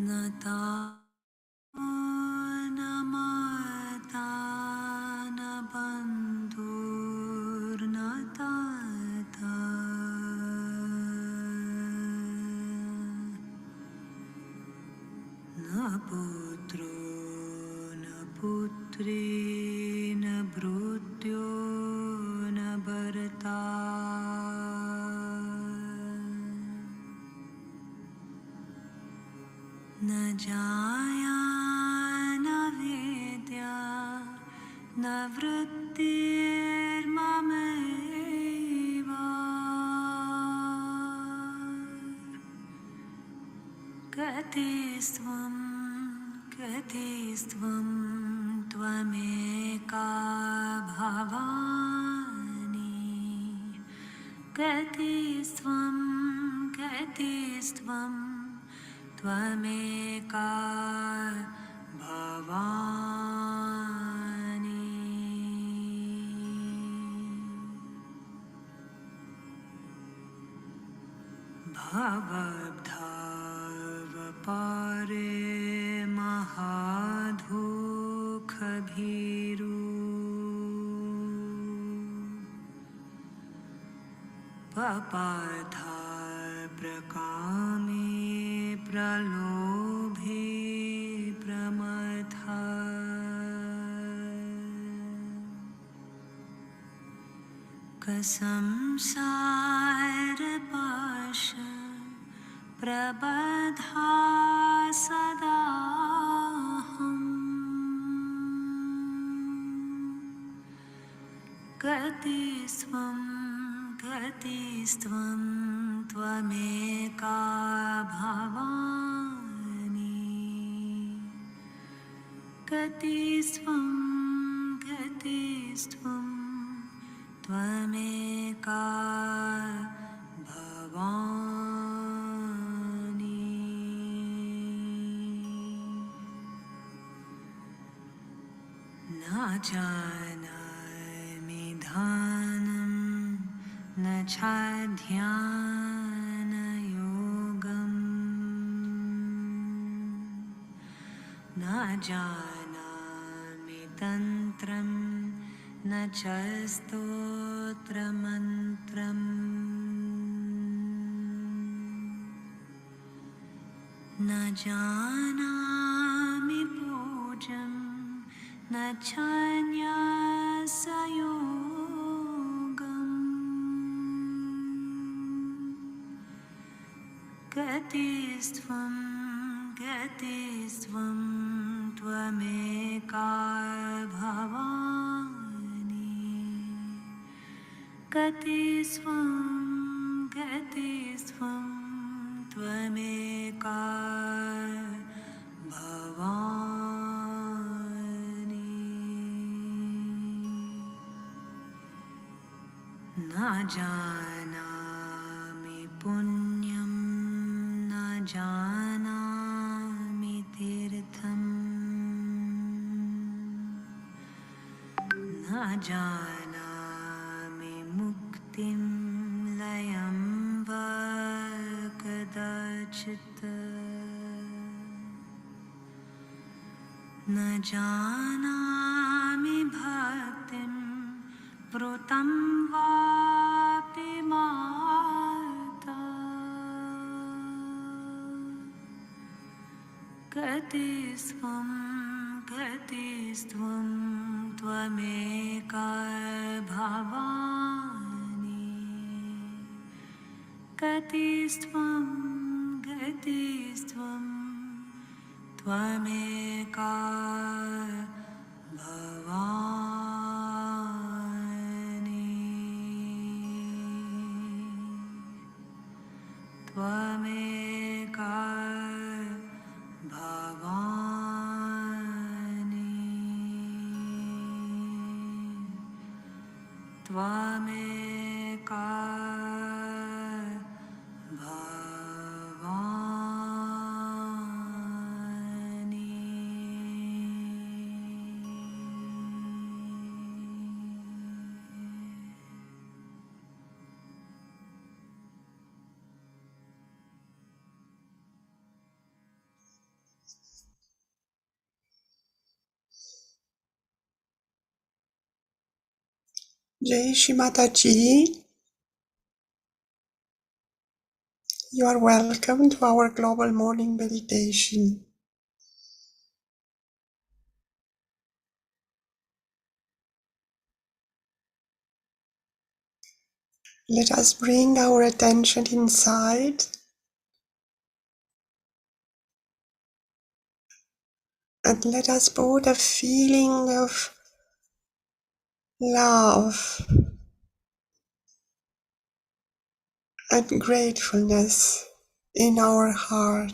नता न माता न बन्धुर्न ताता न पुत्रो न पुत्री न भृत्यो न भर्ता न जाया न वेद्या न वृत्तिर्ममैव गतिस्त्वं गतिस्त्वं त्वमेका भवानि गतिस्त्वं गतिस्त्वं त्वमेका भवानि भवद्भावपारे महादुःखभीरु पपाथा प्रकामे प्रलोभे प्रमथा कसंसारपाश प्रबधा सदाहम् गतिस्त्वं गतिस्त्वं त्वमेका भवानि गतिस्त्वं गतिस्त्वं त्वमेका भवानि न जानामि ध्यानं न च ध्यानयोगम् न जानामि तन्त्रं न च स्तोत्रमन्त्रम् न जानामि पूजं न च न्यासयोगम् गतिस्त्वं गतिस्त्वं त्वमेका भवानि गतिस्त्वं गतिस्त्वं त्वमेका भवानि न जानामि पुण्यं न जानामि तीर्थम् न जानामि मुक्तिं लयं वा कदाचित् न जानामि भक्तिं वृतं वापि माता गतिस्त्वं गतिस्त्वं त्वमेका भवानि गतिस्त्वं गतिस्त्वं त्वमेका भवानि त्वमेका भवानि त्वमेका भवानि Jai Shri Mataji, you are welcome to our global morning meditation. Let us bring our attention inside and let us put a feeling of love and gratefulness in our heart.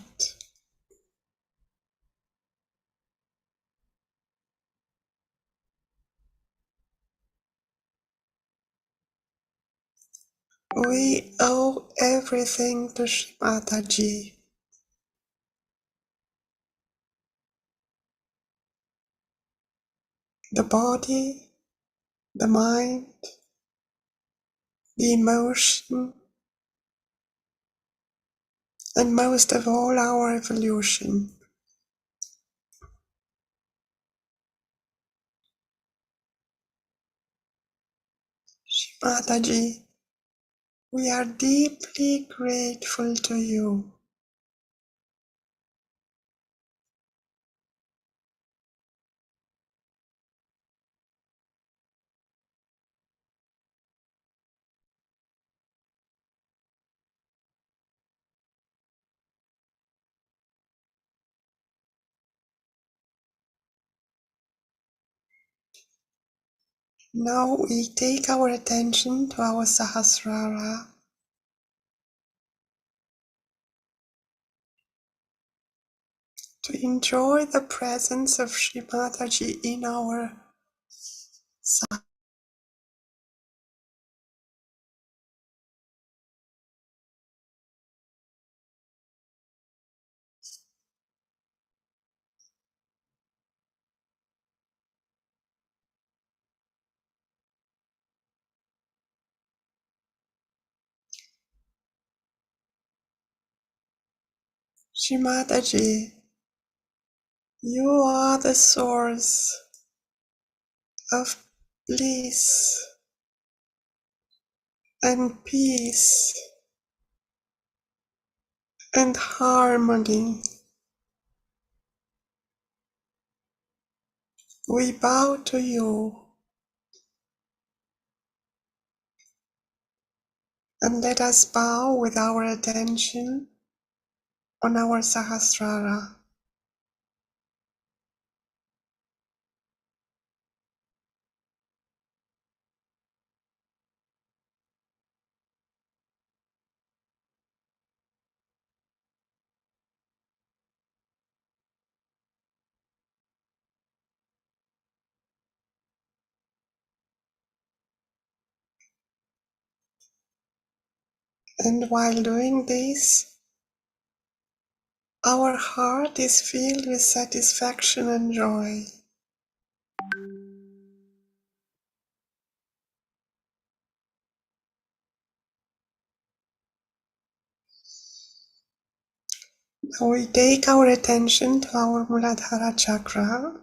We owe everything to Shri Mataji, the body, the mind, the emotion, and most of all our evolution. Shri Mataji, we are deeply grateful to you. Now we take our attention to our Sahasrara, to enjoy the presence of Shri Mataji in our Sahasrara. Shri Mataji, you are the source of bliss and peace and harmony. We bow to you and let us bow with our attention on our Sahasrara. And while doing this, our heart is filled with satisfaction and joy. Now we take our attention to our Muladhara chakra.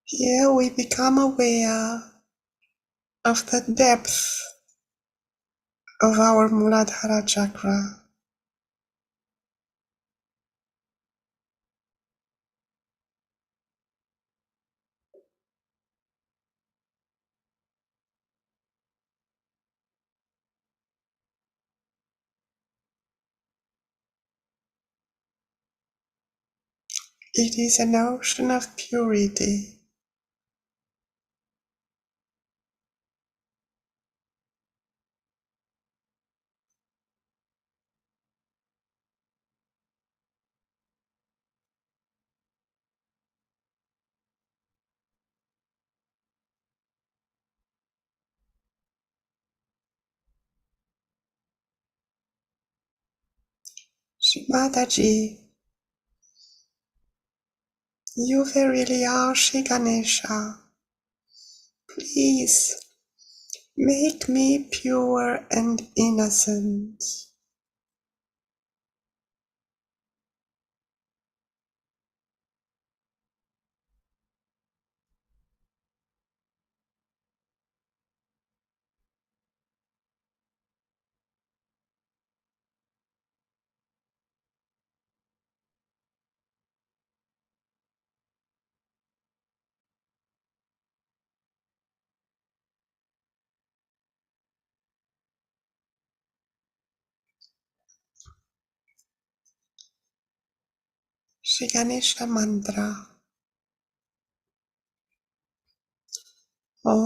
Here we become aware of the depth of our Muladhara chakra. It is an ocean of purity. Shri Mataji, you verily are Shri Ganesha. Please Make me pure and innocent. Shri Ganesha Mantra. Om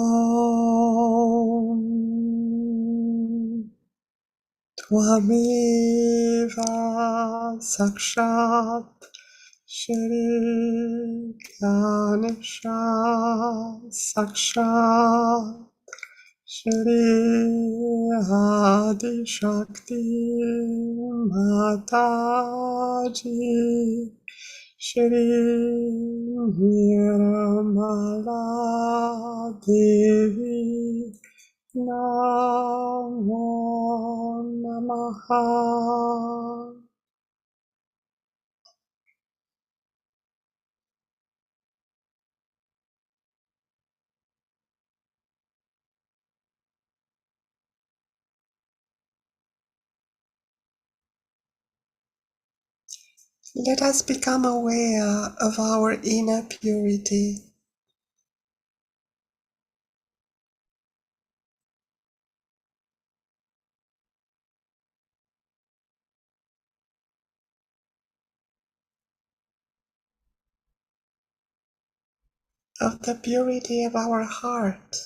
Tvameva Sakshat Shri Ganesha Sakshat Shri Adi Shakti Mataji Shri Nirmala Devi Namo Namaha. Let us become aware of our inner purity, of the purity of our heart,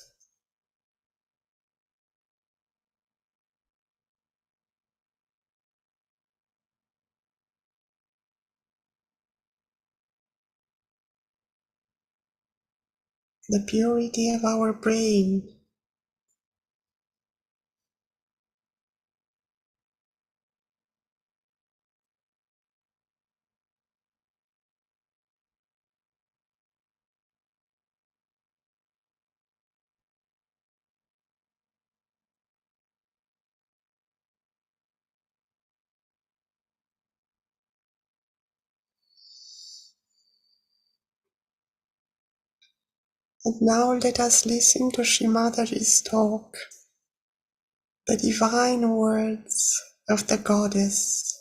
the purity of our brain, and now let us listen to Shrimadaji's talk, the divine words of the goddess.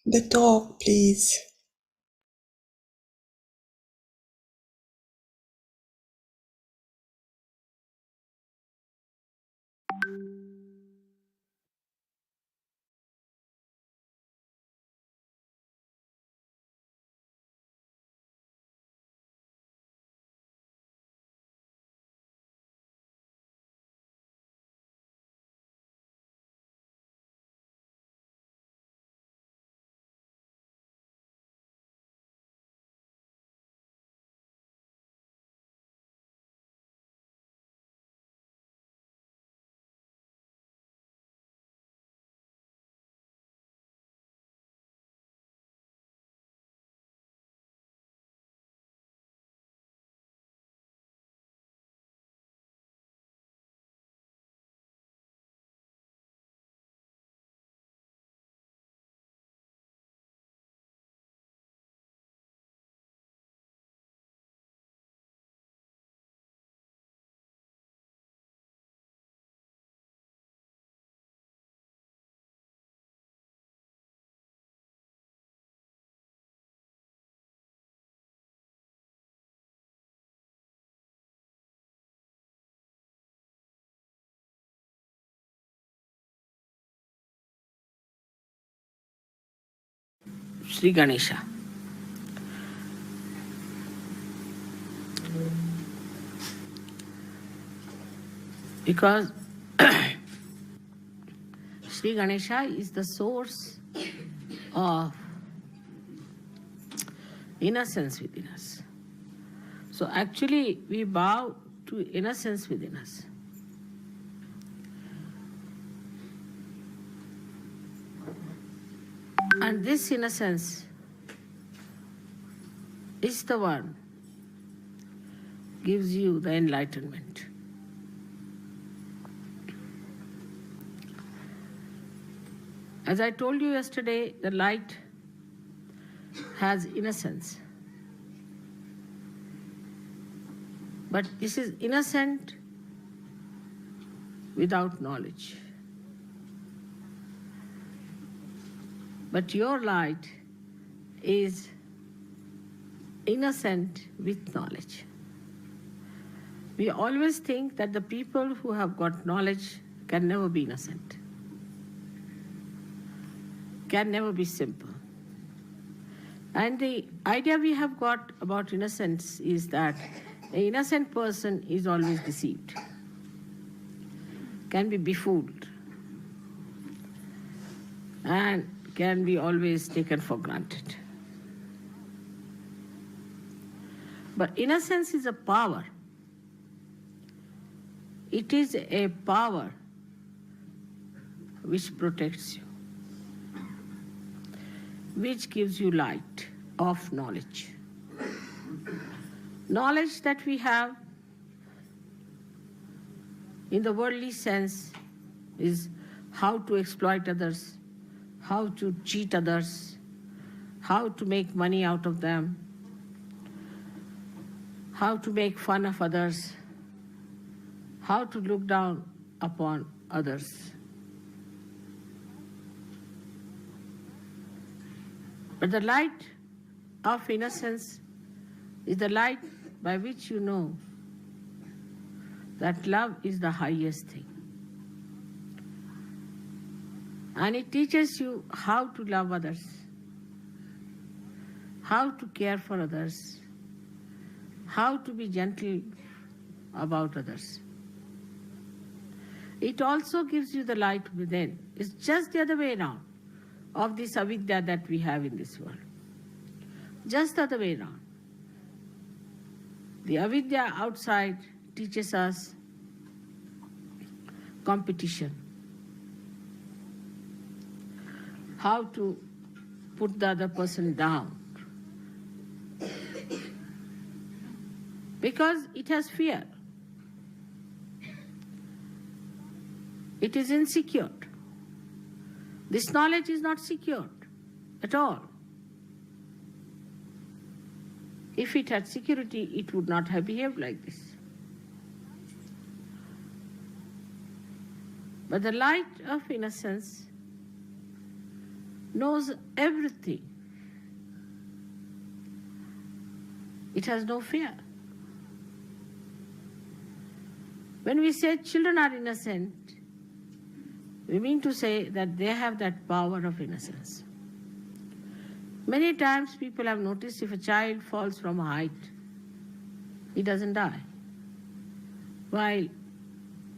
The talk, please. Sri Ganesha. Because Sri Ganesha is the source of innocence within us. So actually we bow to innocence within us. And this innocence is the one gives you the enlightenment. As I told you yesterday, the light has innocence. But this is innocent without knowledge. But your light is innocent with knowledge. We always think that the people who have got knowledge can never be innocent, can never be simple. And the idea we have got about innocence is that an innocent person is always deceived, can be befooled, and can be always taken for granted. But innocence is a power. It is a power which protects you, which gives you light of knowledge. Knowledge that we have in the worldly sense is how to exploit others, how to cheat others, how to make money out of them, how to make fun of others, how to look down upon others. But the light of innocence is the light by which you know that love is the highest thing. And it teaches you how to love others, how to care for others, how to be gentle about others. It also gives you the light within. It's just the other way around of this avidya that we have in this world. Just the other way around. The avidya outside teaches us competition, how to put the other person down, because it has fear. It is insecure. This knowledge is not secured at all. If it had security, it would not have behaved like this. But the light of innocence knows everything. It has no fear. When we say children are innocent, we mean to say that they have that power of innocence. Many times people have noticed if a child falls from a height, he doesn't die, while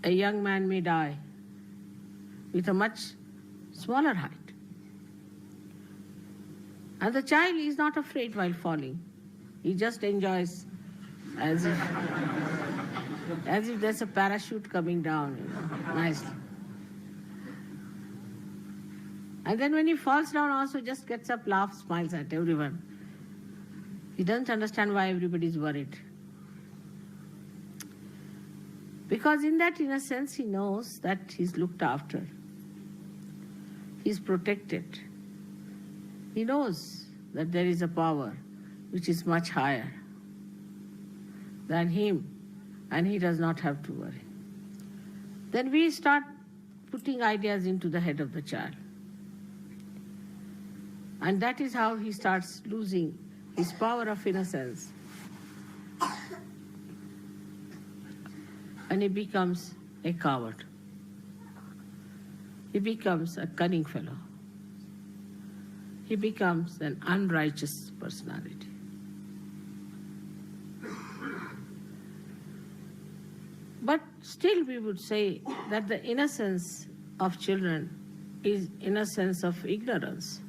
a young man may die with a much smaller height. And the child is not afraid while falling. He just enjoys as if there's a parachute coming down, nicely. And then when he falls down also just gets up, laughs, smiles at everyone. He doesn't understand why everybody is worried. Because in that innocence he knows that he's looked after. He's protected. He knows that there is a power which is much higher than him, and he does not have to worry. Then we start putting ideas into the head of the child. And that is how he starts losing his power of innocence. And he becomes a coward. He becomes a cunning fellow. He becomes an unrighteous personality. But still we would say that the innocence of children is innocence of ignorance,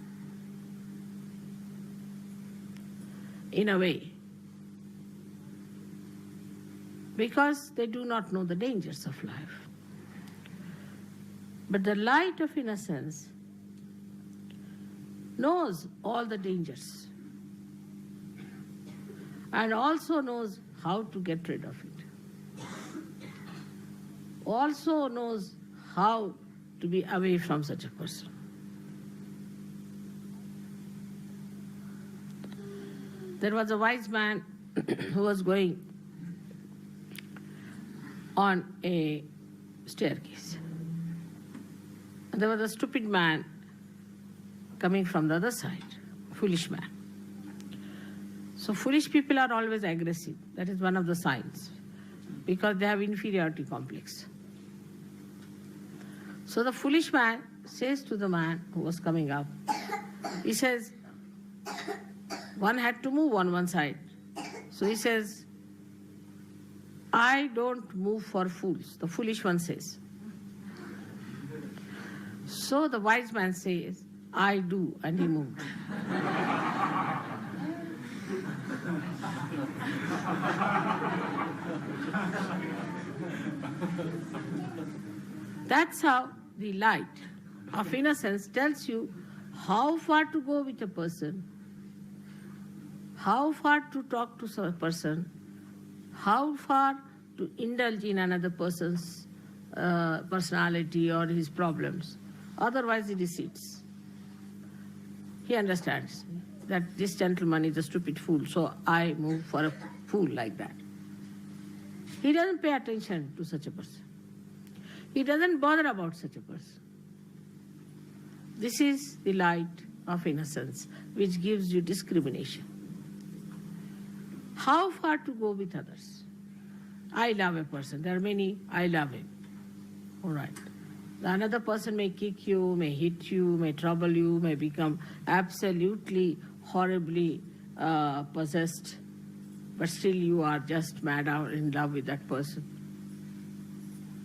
in a way, because they do not know the dangers of life. But the light of innocence knows all the dangers and also knows how to get rid of it. Also knows how to be away from such a person. There was a wise man who was going on a staircase. There was a stupid man coming from the other side, foolish man. So foolish people are always aggressive. That is one of the signs, because they have inferiority complex. So the foolish man says to the man who was coming up, he says, one had to move on one side. So he says, I don't move for fools, the foolish one says. So the wise man says, I do, and he moved. That's how the light of innocence tells you how far to go with a person, how far to talk to a person, how far to indulge in another person's personality or his problems. Otherwise he deceits. He understands that this gentleman is a stupid fool, so I move for a fool like that. He doesn't pay attention to such a person. He doesn't bother about such a person. This is the light of innocence, which gives you discrimination. How far to go with others? I love a person. There are many, I love him. All right. Another person may kick you, may hit you, may trouble you, may become absolutely, horribly possessed, but still you are just mad out in love with that person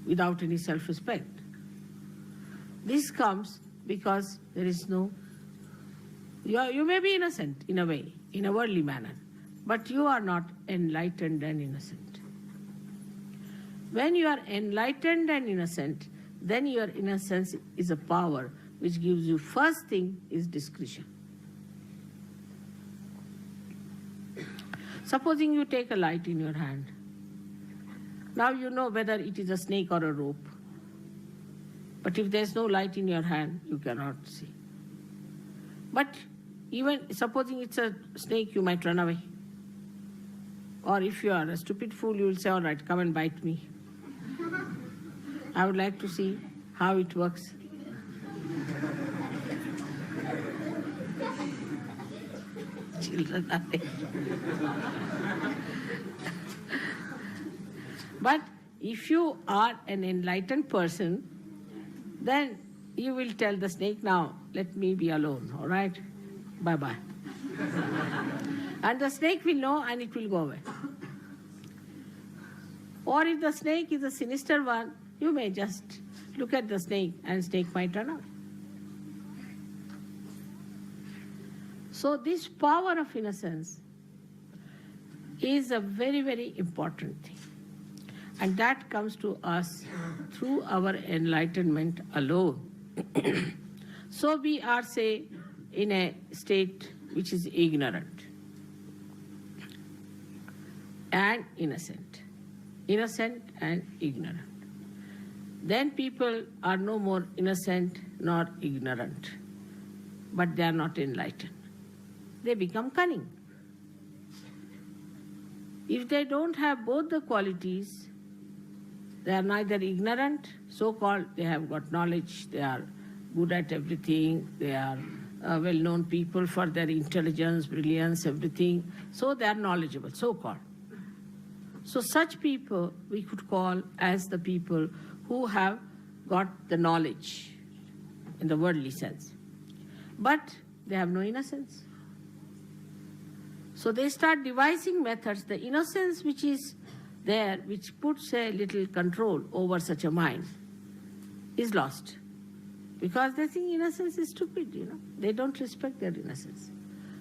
without any self-respect. This comes because there is no... You may be innocent in a way, in a worldly manner, but you are not enlightened and innocent. When you are enlightened and innocent, then your innocence is a power which gives you, first thing is discretion. Supposing you take a light in your hand. Now you know whether it is a snake or a rope. But if there is no light in your hand, you cannot see. But even supposing it's a snake, you might run away. Or if you are a stupid fool, you will say, all right, come and bite me. I would like to see how it works. Children are there. But if you are an enlightened person, then you will tell the snake, now let me be alone, all right? Bye-bye. And the snake will know and it will go away. Or if the snake is a sinister one, you may just look at the snake and snake might run away. So this power of innocence is a very, very important thing. And that comes to us through our enlightenment alone. So we are, say, in a state which is ignorant and innocent. Innocent and ignorant. Then people are no more innocent nor ignorant, but they are not enlightened. They become cunning. If they don't have both the qualities, they are neither ignorant, so-called, they have got knowledge, they are good at everything, they are well-known people for their intelligence, brilliance, everything, so they are knowledgeable, so-called. So such people we could call as the people who have got the knowledge in the worldly sense. But they have no innocence. So they start devising methods. The innocence which is there which puts a little control over such a mind is lost. Because they think innocence is stupid, They don't respect their innocence.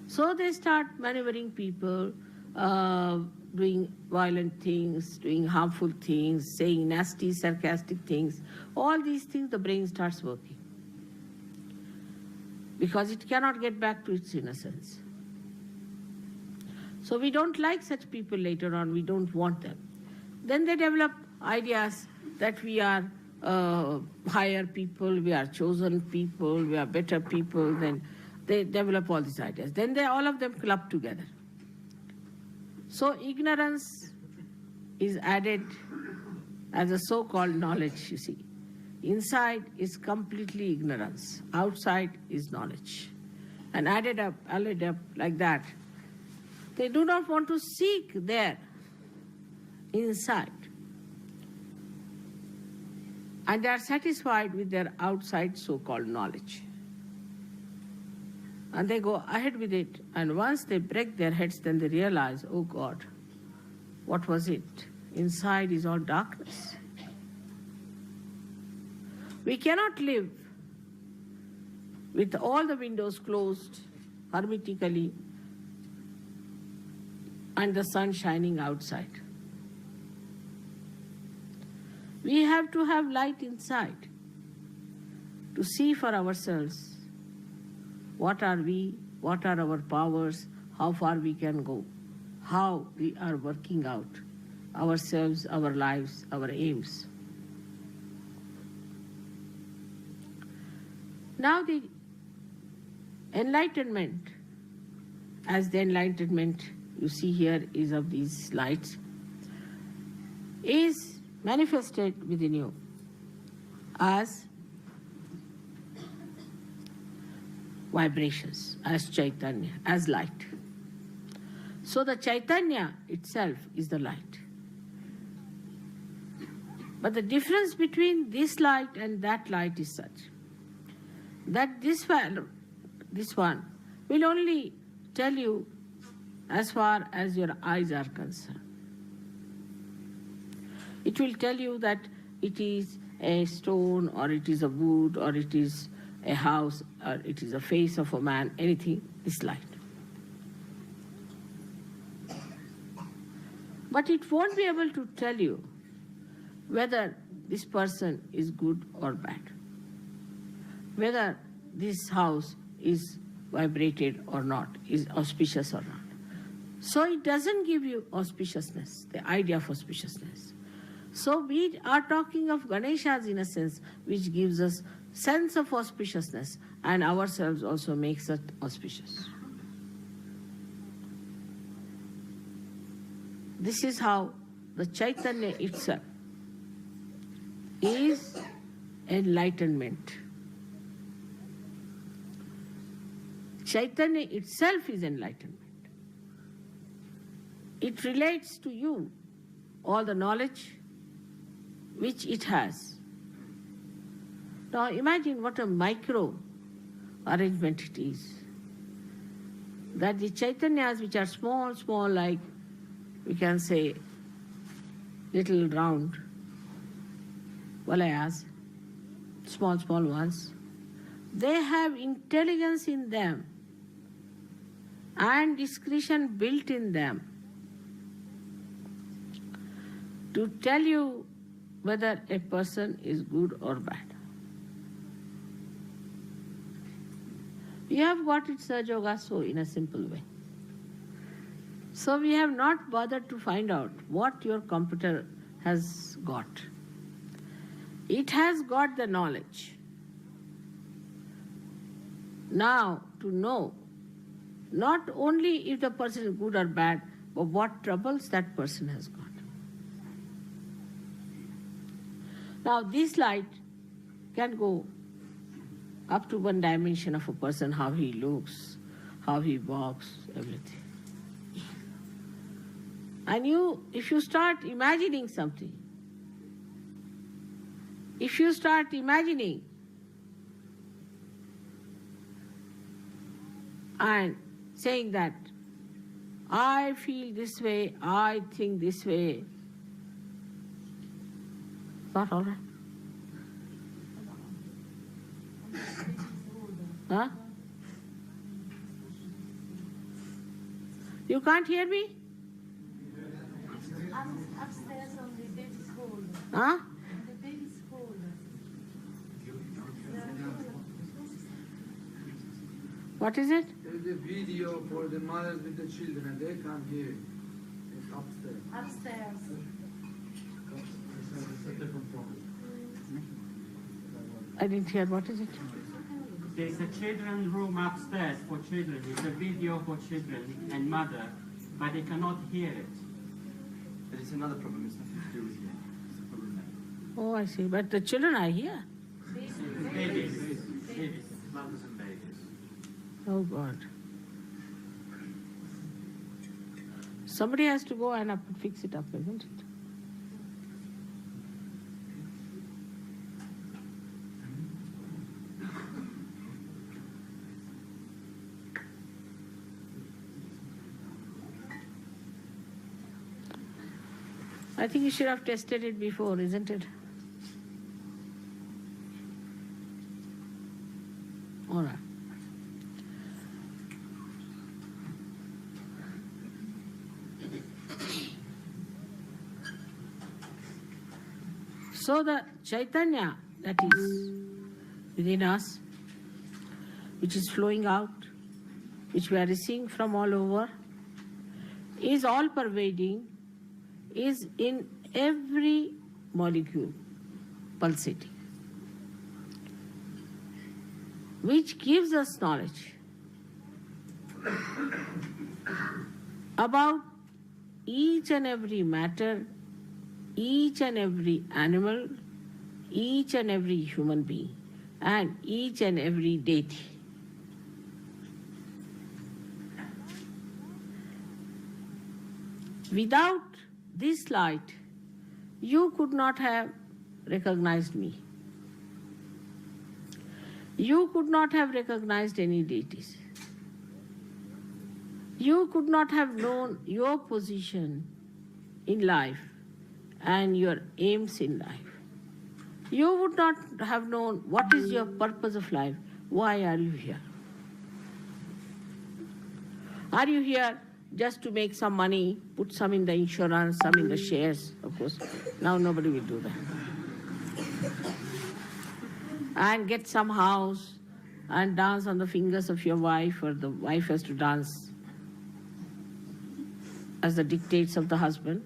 So they start maneuvering people, doing violent things, doing harmful things, saying nasty, sarcastic things. All these things, the brain starts working. Because it cannot get back to its innocence. So we don't like such people later on, we don't want them. Then they develop ideas that we are higher people, we are chosen people, we are better people. Then they develop all these ideas. Then all of them club together. So ignorance is added as a so-called knowledge, you see. Inside is completely ignorance. Outside is knowledge. And added up like that. They do not want to seek there, inside. And they are satisfied with their outside so-called knowledge. And they go ahead with it. And once they break their heads, then they realize, oh God, what was it? Inside is all darkness. We cannot live with all the windows closed hermetically and the sun shining outside. We have to have light inside to see for ourselves what are we, what are our powers, how far we can go, how we are working out ourselves, our lives, our aims. Now the enlightenment, as the enlightenment you see here is of these lights, is manifested within you as vibrations, as Chaitanya, as light. So the Chaitanya itself is the light. But the difference between this light and that light is such that this one will only tell you as far as your eyes are concerned. It will tell you that it is a stone, or it is a wood, or it is a house, or it is a face of a man, anything, this light. But it won't be able to tell you whether this person is good or bad, whether this house is vibrated or not, is auspicious or not. So it doesn't give you auspiciousness, the idea of auspiciousness. So we are talking of Ganesha's innocence, which gives us sense of auspiciousness, and ourselves also makes it auspicious. This is how the Chaitanya itself is enlightenment. Chaitanya itself is enlightenment. It relates to you all the knowledge which it has. Now imagine what a micro arrangement it is. That the Chaitanyas which are small, like we can say little round valayas, small ones, they have intelligence in them and discretion built in them to tell you whether a person is good or bad. We have got it, Sahaja Yoga, so in a simple way. So we have not bothered to find out what your computer has got. It has got the knowledge. Now, to know not only if the person is good or bad, but what troubles that person has got. Now, this light can go up to one dimension of a person, how he looks, how he walks, everything. And if you start imagining something, if you start imagining and saying that, I feel this way, I think this way, not all right. Huh? You can't hear me? Upstairs on the baby's hall. Huh? The baby's hall. What is it? There's a video for the mothers with the children and they can't hear it. It's upstairs. Upstairs. It's a different problem. I didn't hear. What is it? There's a children's room upstairs for children. It's a video for children and mother, but they cannot hear it. But it's another problem. It's nothing to do with you. It's a problem there. Oh, I see. But the children are here. Babies. Babies. Mothers and babies. Oh, God. Somebody has to go and fix it up, isn't it? I think you should have tested it before, isn't it? All right. So the Chaitanya that is within us, which is flowing out, which we are receiving from all over, is all pervading, is in every molecule pulsating, which gives us knowledge about each and every matter, each and every animal, each and every human being, and each and every deity. Without this light, you could not have recognized me. You could not have recognized any deities. You could not have known your position in life and your aims in life. You would not have known what is your purpose of life. Why are you here? Are you here just to make some money, put some in the insurance, some in the shares? Of course, now nobody will do that. And get some house and dance on the fingers of your wife, or the wife has to dance as the dictates of the husband,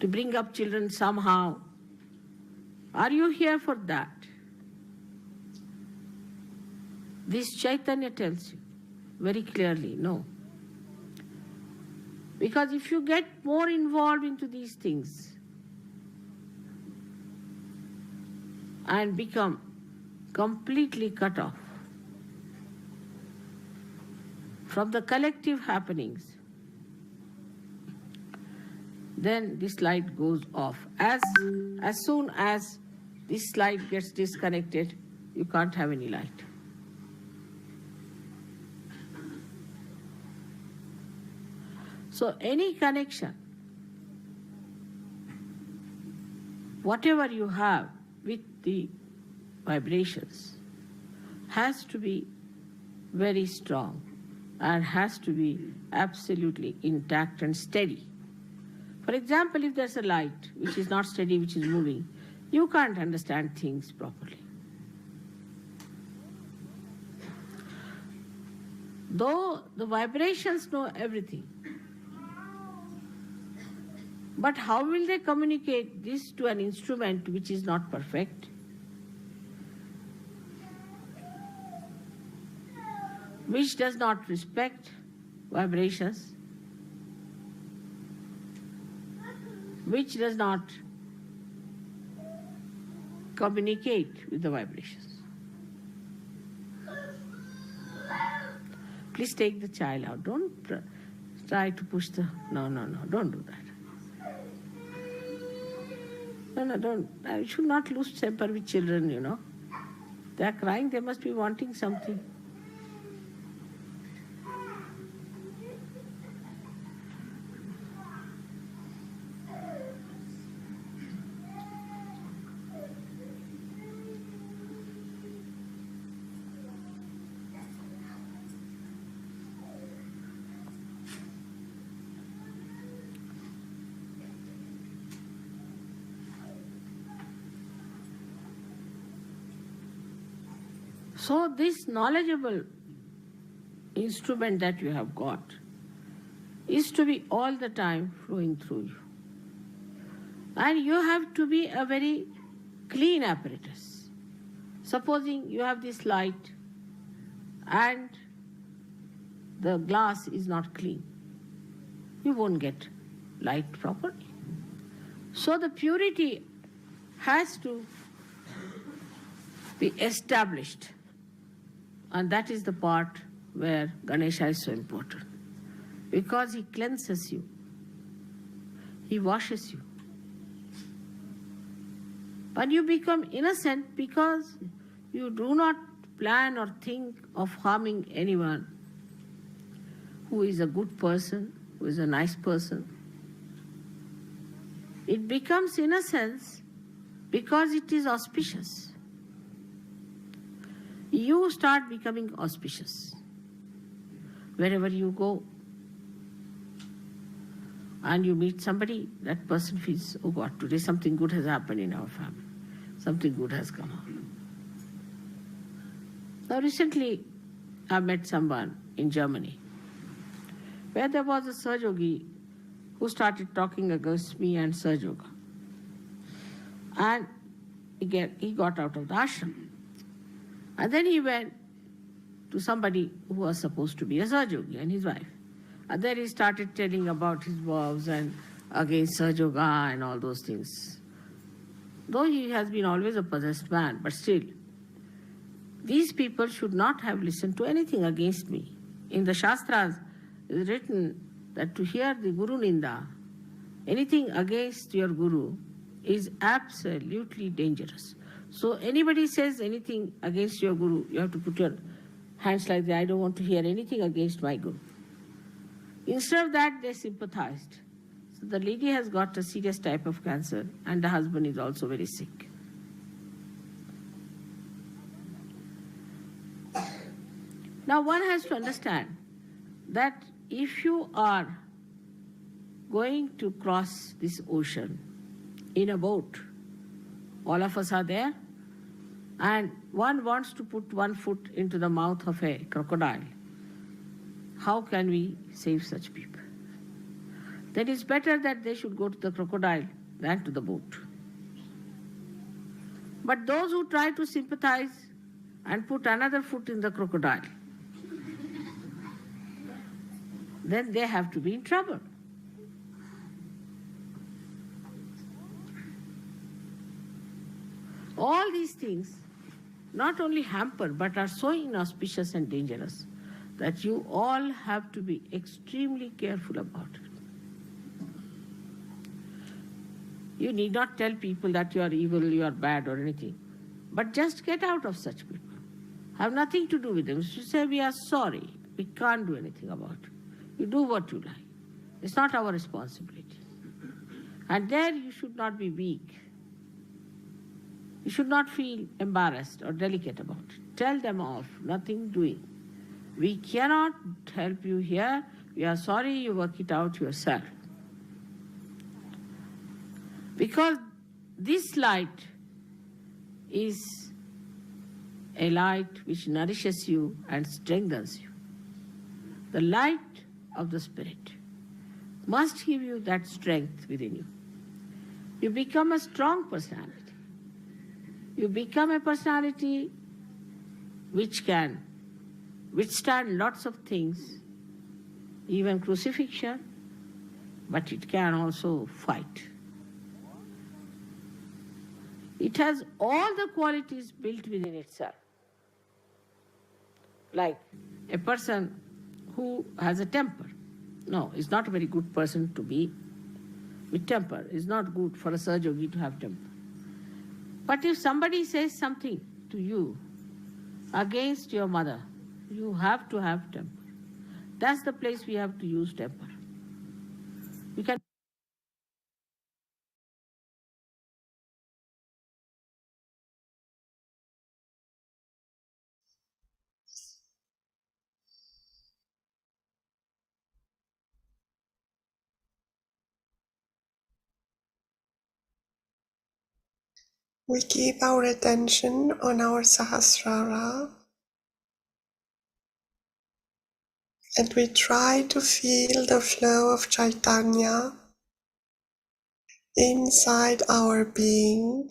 to bring up children somehow. Are you here for that? This Chaitanya tells you very clearly, no. Because if you get more involved into these things and become completely cut off from the collective happenings, then this light goes off. As soon as this light gets disconnected, you can't have any light. So any connection, whatever you have with the vibrations, has to be very strong and has to be absolutely intact and steady. For example, if there's a light which is not steady, which is moving, you can't understand things properly. Though the vibrations know everything, but how will they communicate this to an instrument which is not perfect? Which does not respect vibrations, which does not communicate with the vibrations. Please take the child out. Don't try to push the... No, don't do that. No, don't. I should not lose temper with children, you know. They are crying, they must be wanting something. So this knowledgeable instrument that you have got is to be all the time flowing through you. And you have to be a very clean apparatus. Supposing you have this light and the glass is not clean, you won't get light properly. So the purity has to be established. And that is the part where Ganesha is so important. Because he cleanses you. He washes you. But you become innocent because you do not plan or think of harming anyone who is a good person, who is a nice person. It becomes innocence because it is auspicious. You start becoming auspicious. Wherever you go and you meet somebody, that person feels, oh God, today something good has happened in our family. Something good has come out. Now recently, I met someone in Germany where there was a Sahaja who started talking against me and Sahaja Yoga. And he got out of the ashram. And then he went to somebody who was supposed to be a Sahaja Yogi and his wife. And then he started telling about his vows and against Sahaja Yoga and all those things. Though he has been always a possessed man, but still, these people should not have listened to anything against me. In the Shastras, it is written that to hear the Guru Ninda, anything against your Guru, is absolutely dangerous. So anybody says anything against your Guru, you have to put your hands like that. I don't want to hear anything against my Guru. Instead of that, they sympathized. So the lady has got a serious type of cancer and the husband is also very sick. Now one has to understand that if you are going to cross this ocean in a boat, all of us are there, and one wants to put one foot into the mouth of a crocodile, how can we save such people? Then it's better that they should go to the crocodile than to the boat. But those who try to sympathize and put another foot in the crocodile, then they have to be in trouble. All these things not only hamper but are so inauspicious and dangerous that you all have to be extremely careful about it. You need not tell people that you are evil, you are bad or anything, but just get out of such people. Have nothing to do with them. You say, we are sorry, we can't do anything about it. You do what you like. It's not our responsibility. And there you should not be weak. You should not feel embarrassed or delicate about it. Tell them off, nothing doing. We cannot help you here. We are sorry, you work it out yourself. Because this light is a light which nourishes you and strengthens you. The light of the Spirit must give you that strength within you. You become a strong personality. You become a personality which can withstand lots of things, even crucifixion, but it can also fight. It has all the qualities built within itself. Like a person who has a temper. No, is not a very good person to be with temper. It's not good for a Sahaja Yogi to have temper. But if somebody says something to you against your mother, you have to have temper. That's the place we have to use temper. We can. We keep our attention on our Sahasrara, And we try to feel the flow of Chaitanya inside our being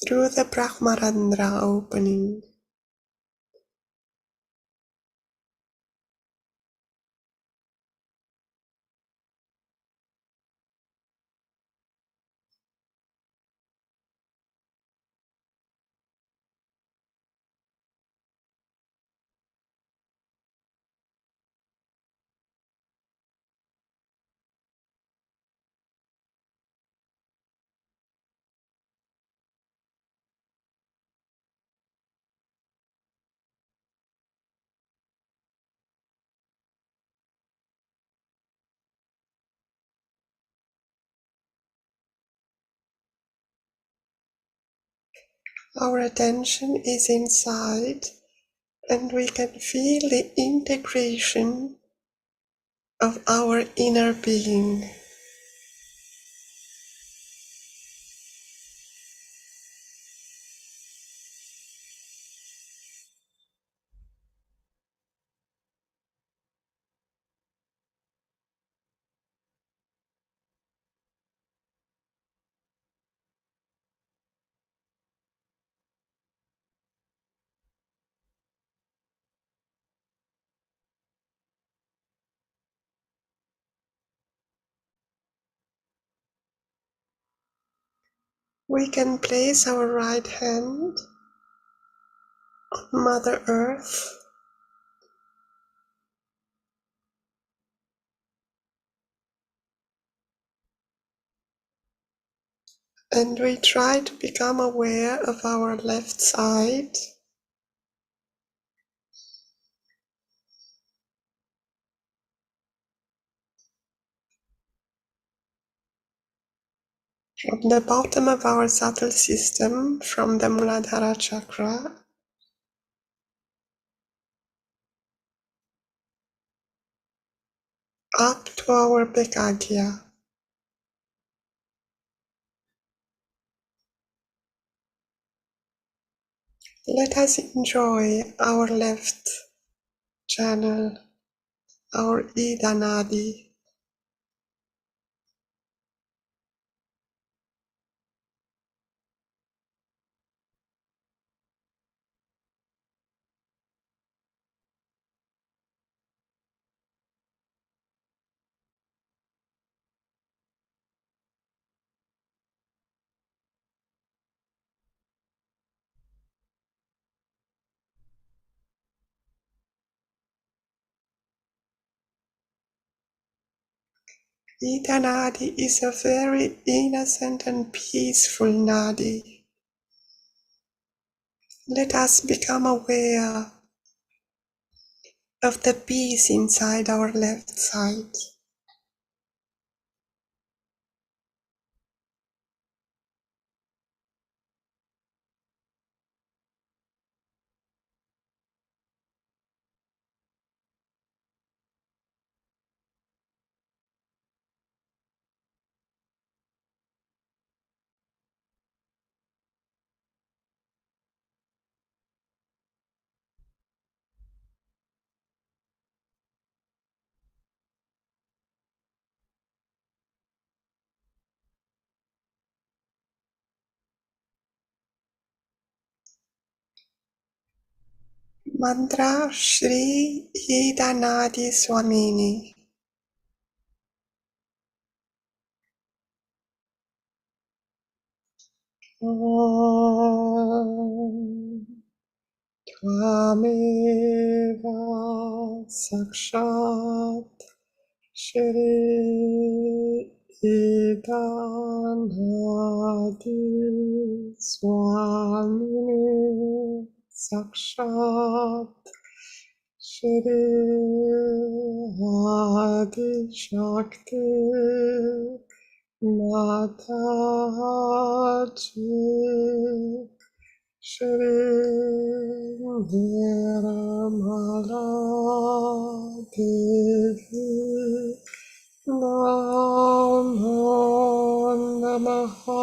through the Brahmarandra opening. Our attention is inside and we can feel the integration of our inner being. We can place our right hand on Mother Earth and we try to become aware of our left side. From the bottom of our subtle system, from the Muladhara chakra, up to our Bekagya. Let us enjoy our left channel, our Ida Nadi. Ida Nadi is a very innocent and peaceful Nadi. Let us become aware of the peace inside our left side. Mantra Shri Ida Nadi Swamini. Om Tvameva Sakshat Shri Idanadi Swami Sakshat Shri Adi Shakti Mataji Shri Nirmala Devi Namo Namaha.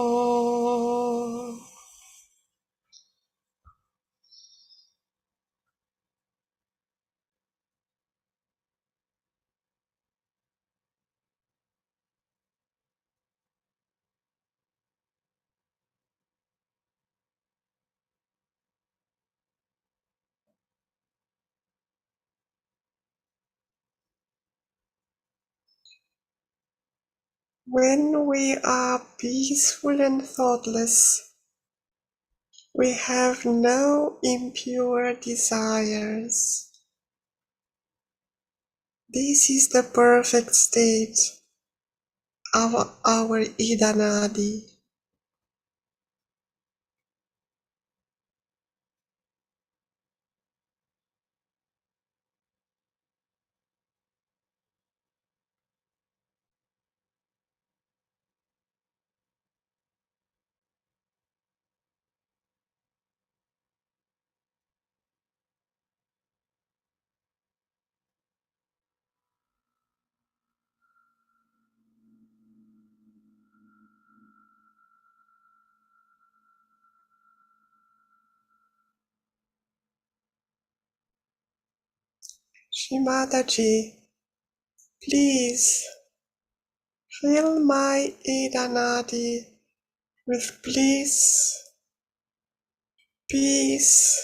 When we are peaceful and thoughtless, we have no impure desires. This is the perfect state of our Idanadi. Shimadaji, please fill my Idanadi with bliss, peace,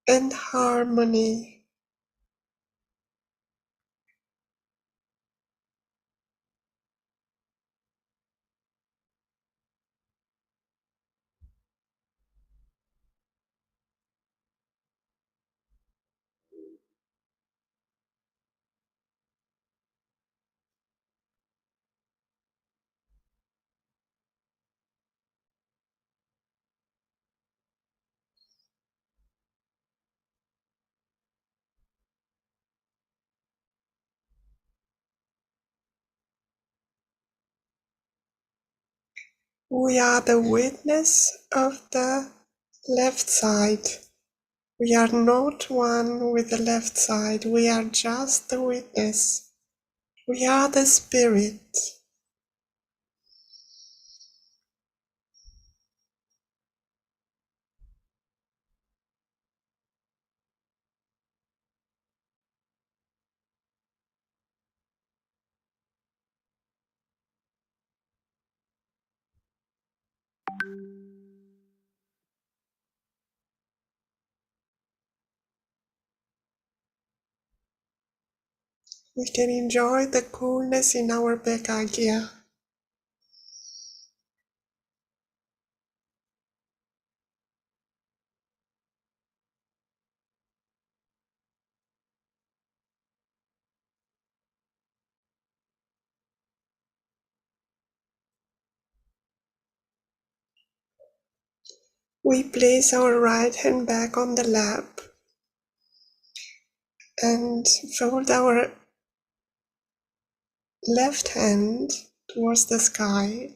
and harmony. We are the witness of the left side. We are not one with the left side. We are just the witness. We are the spirit. We can enjoy the coolness in our Bekagya. We place our right hand back on the lap and fold our left hand towards the sky.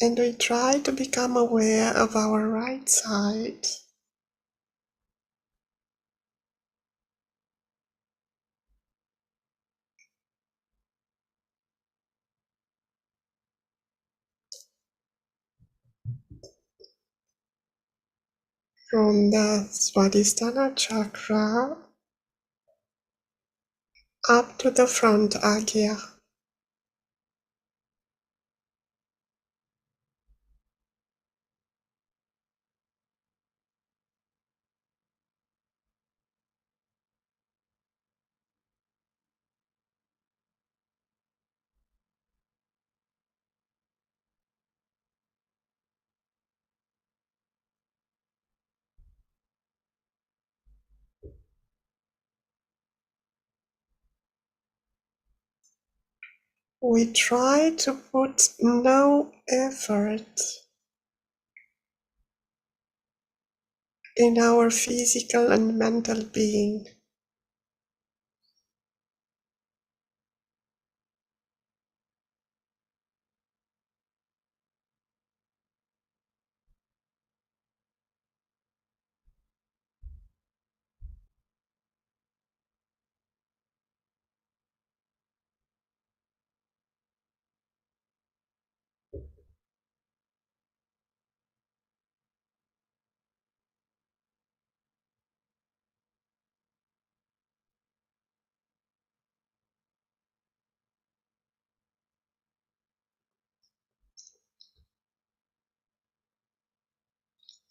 And we try to become aware of our right side. From the Swadhisthana chakra up to the front agya. We try to put no effort in our physical and mental being.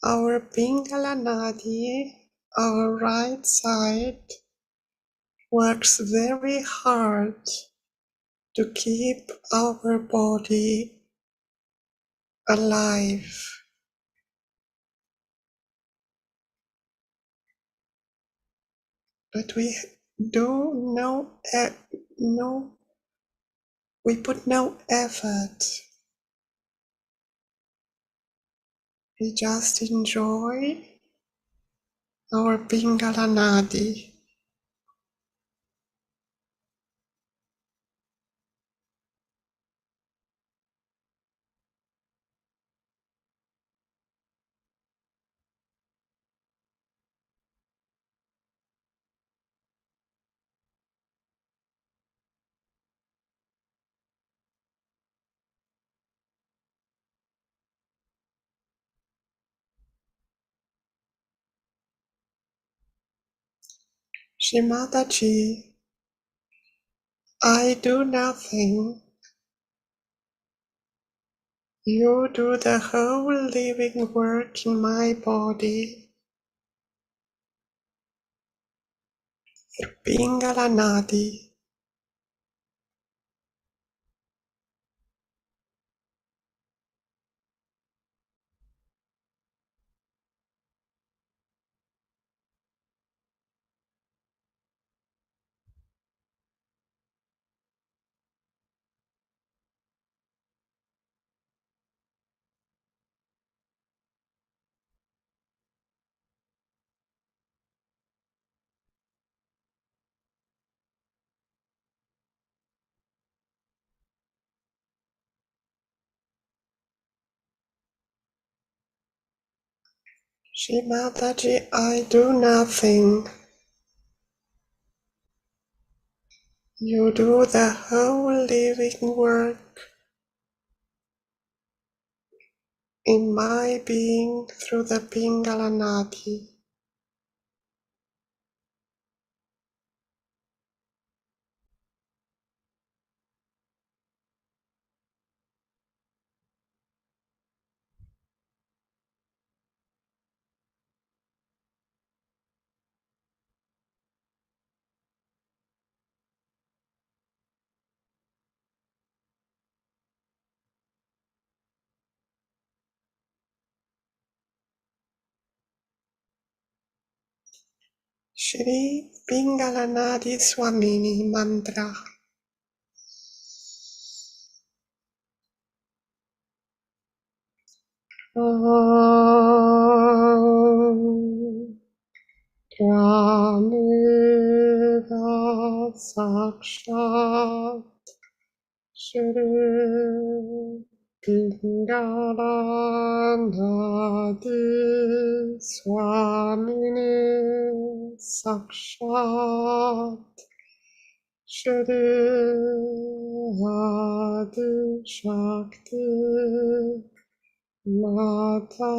Our Pingala Nadi, our right side, works very hard to keep our body alive. But we do we put no effort. We just enjoy our Pingala Nadi. Shrimataji, I do nothing. You do the whole living work in my body. Pingala Nadi. Shrimataji, I do nothing. You do the whole living work in my being through the Pingala Nadi. Shri Pingala Nadi Swamini Mantra. Om Praneva Sakshat Shri Pingala Nadi Swamini Sakshat Shri Adi Shakti Mataji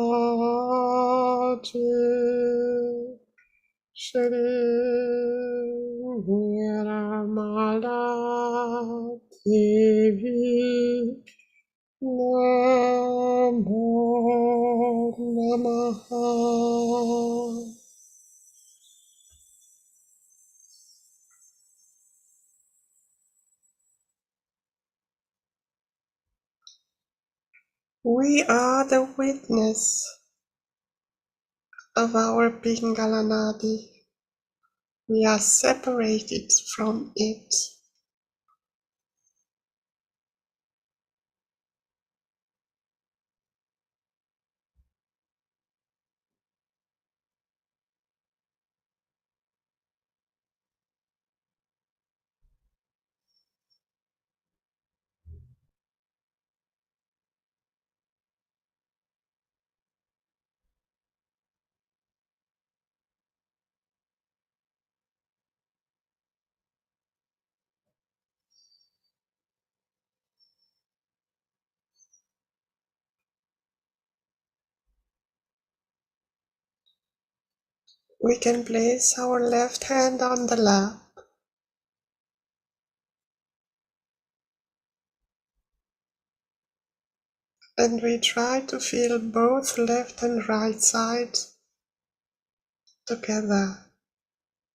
Shri Niramala Devi Namo Namaha. We are the witness of our Pingala Nadi. We are separated from it. We can place our left hand on the lap. And we try to feel both left and right side together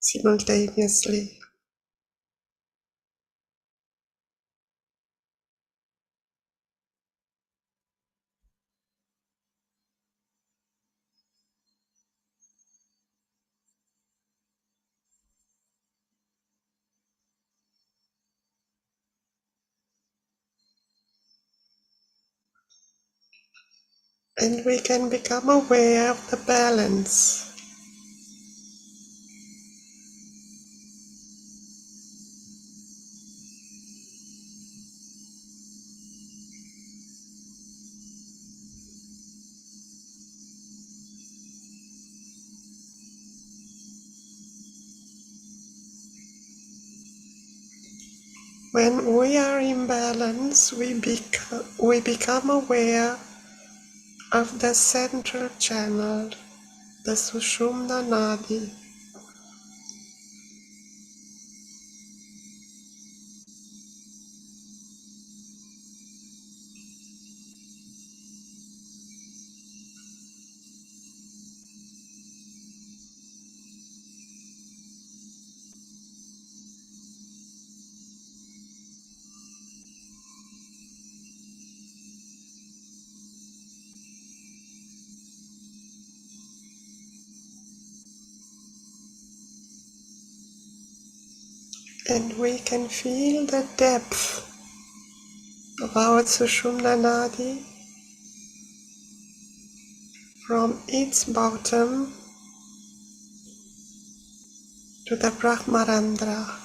simultaneously. And we can become aware of the balance. When we are in balance, we become aware of the central channel, the Sushumna Nadi. And we can feel the depth of our Sushumna Nadi from its bottom to the Brahmarandra.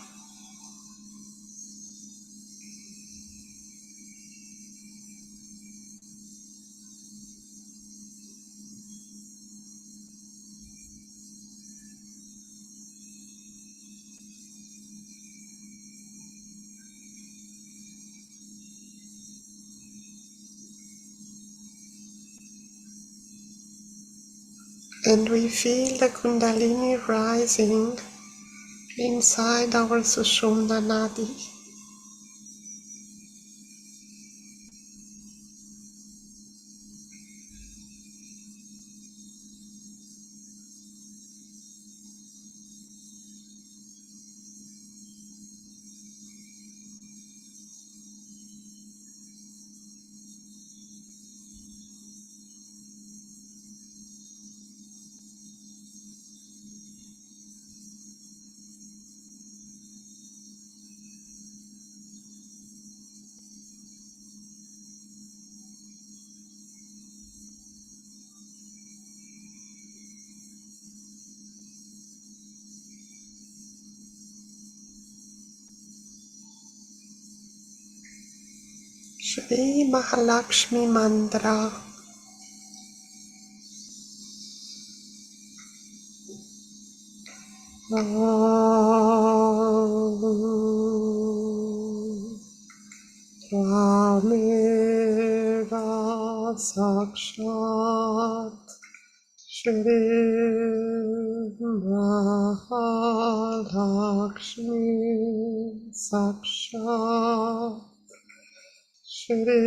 And we feel the Kundalini rising inside our Sushumna Nadi. Shri Mahalakshmi Mantra. Tvameva Sakshat Shri Mahalakshmi Sakshat Shri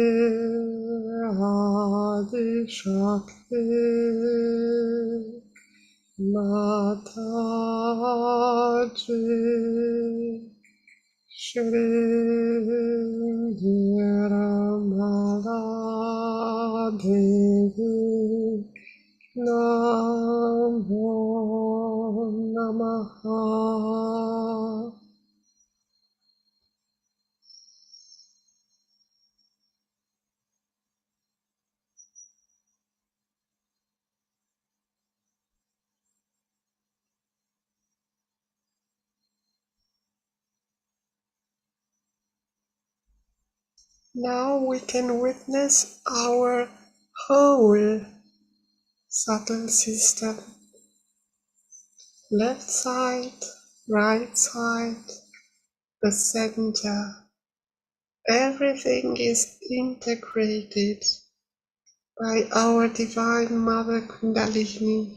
Adi Shakti Mataji Shri Dhiramala Devi Namo Namaha. Now we can witness our whole subtle system. Left side, right side, the center. Everything is integrated by our Divine Mother Kundalini.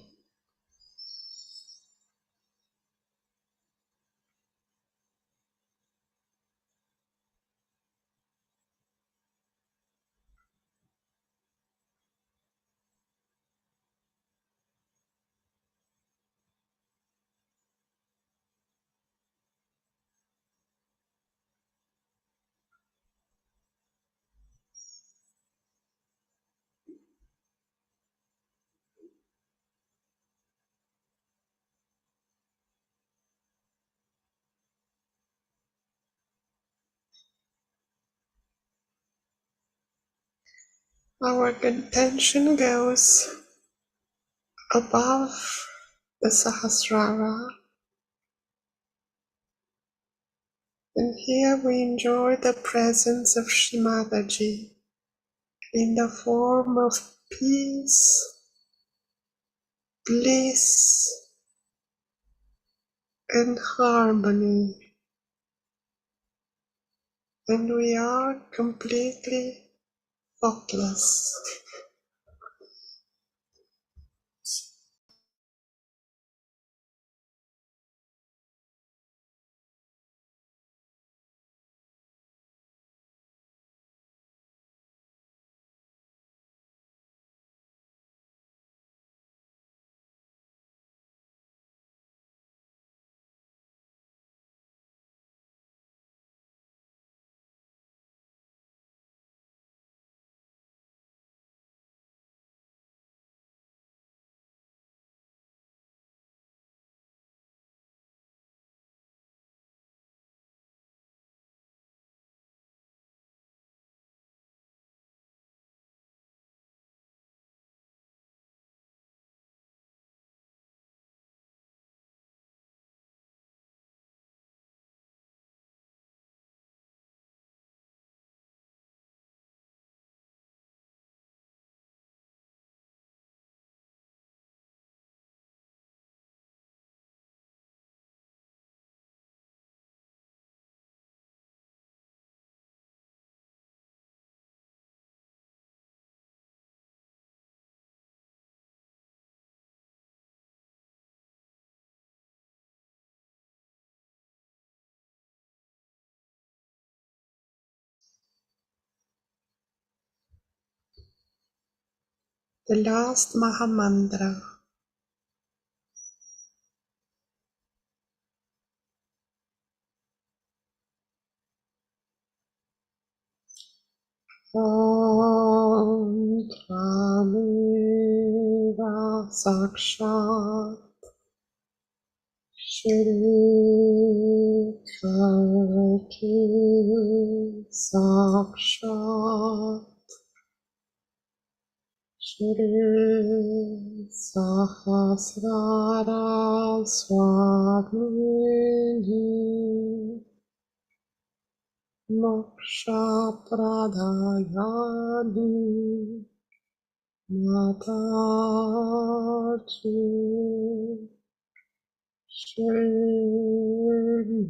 Our attention goes above the Sahasrara, and here we enjoy the presence of Shrimadaji in the form of peace, bliss, and harmony, and we are completely thoughtless. The last Mahamantra. Om Trameva Sakshat Shri Kaki Sakshat Shri Sahasrara Swamini Moksha Pradayani Mataji Shri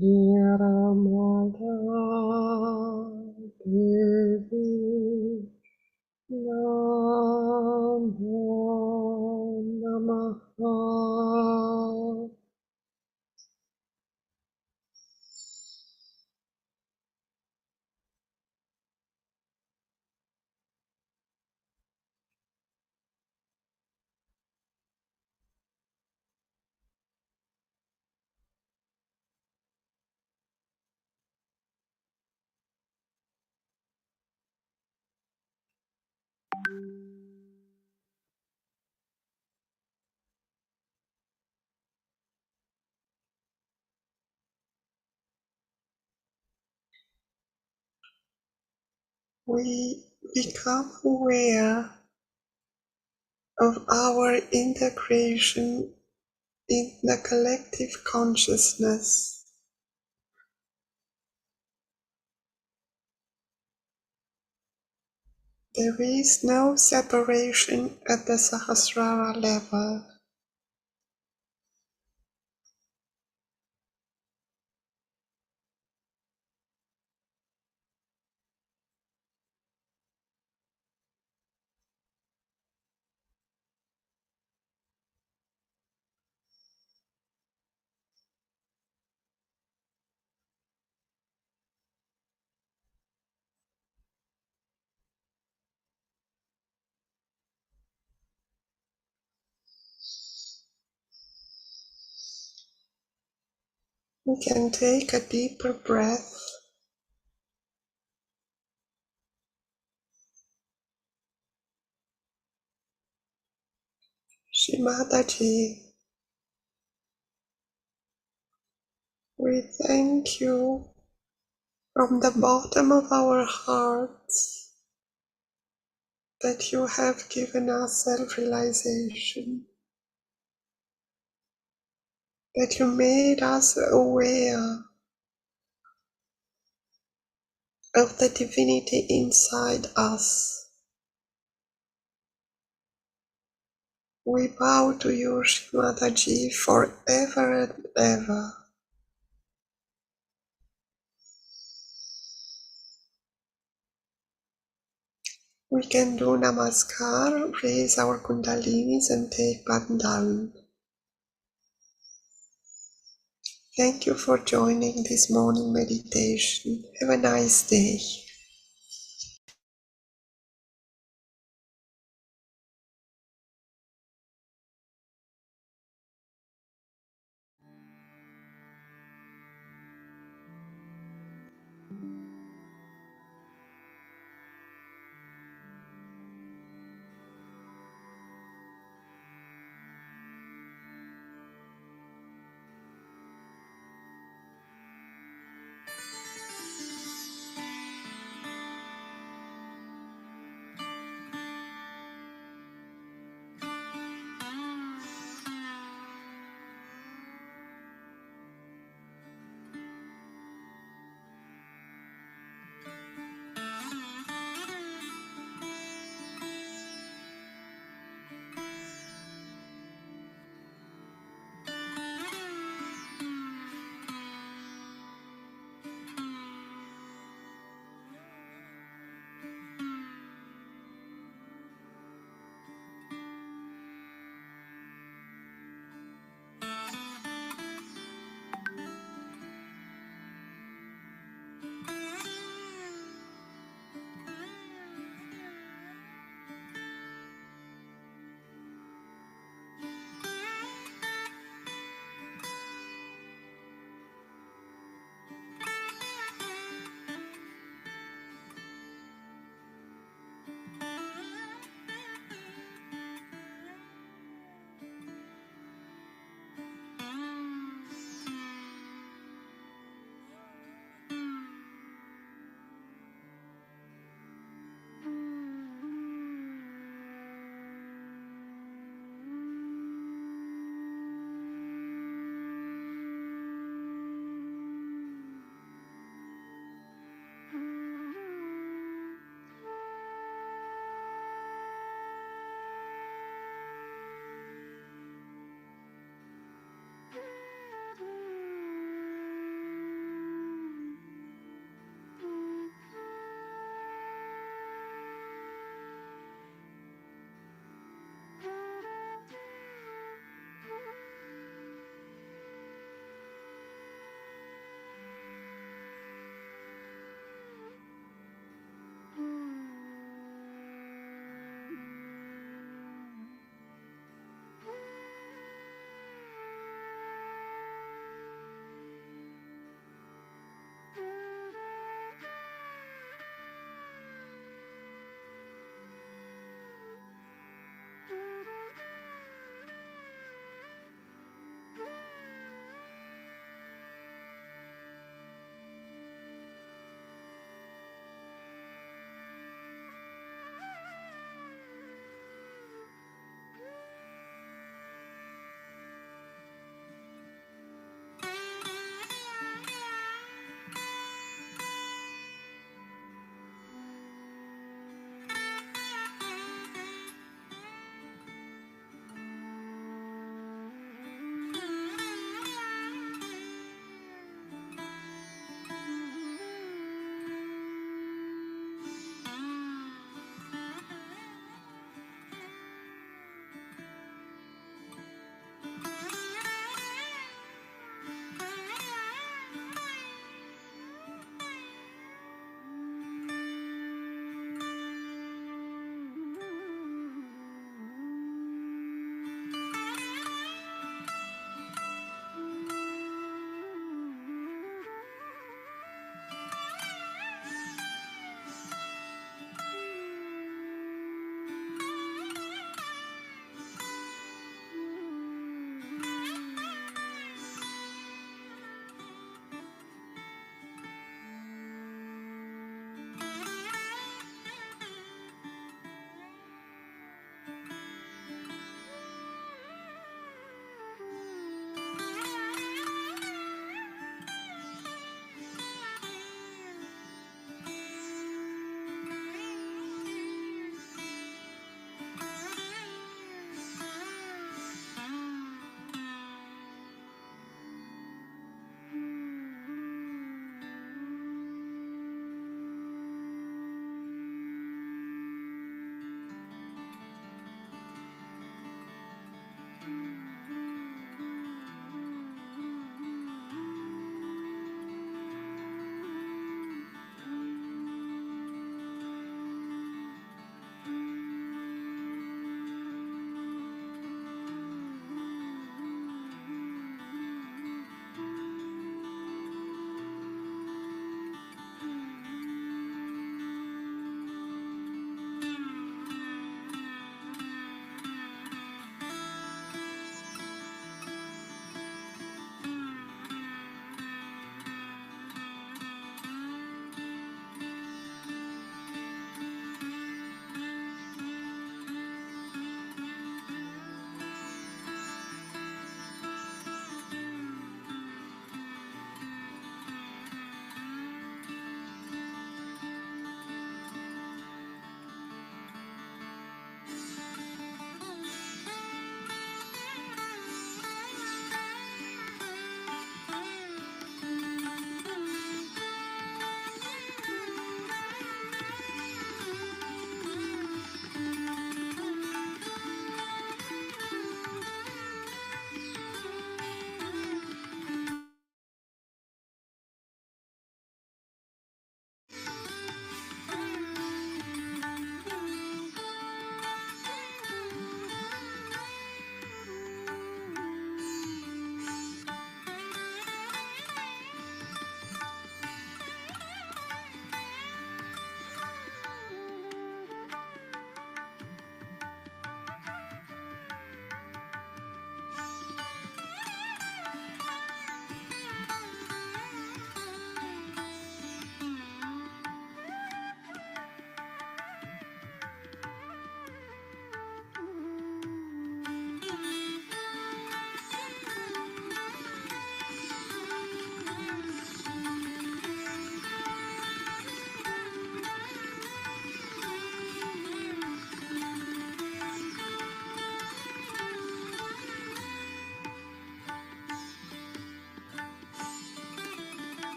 Niramada Devi Namo Namaha. We become aware of our integration in the collective consciousness. There is no separation at the Sahasrara level. We can take a deeper breath. Shrimadaji, we thank you from the bottom of our hearts that you have given us self-realization, that you made us aware of the divinity inside us. We bow to you, Shri Mataji, forever and ever. We can do Namaskar, raise our Kundalinis and take Bandhan. Thank you for joining this morning meditation. Have a nice day.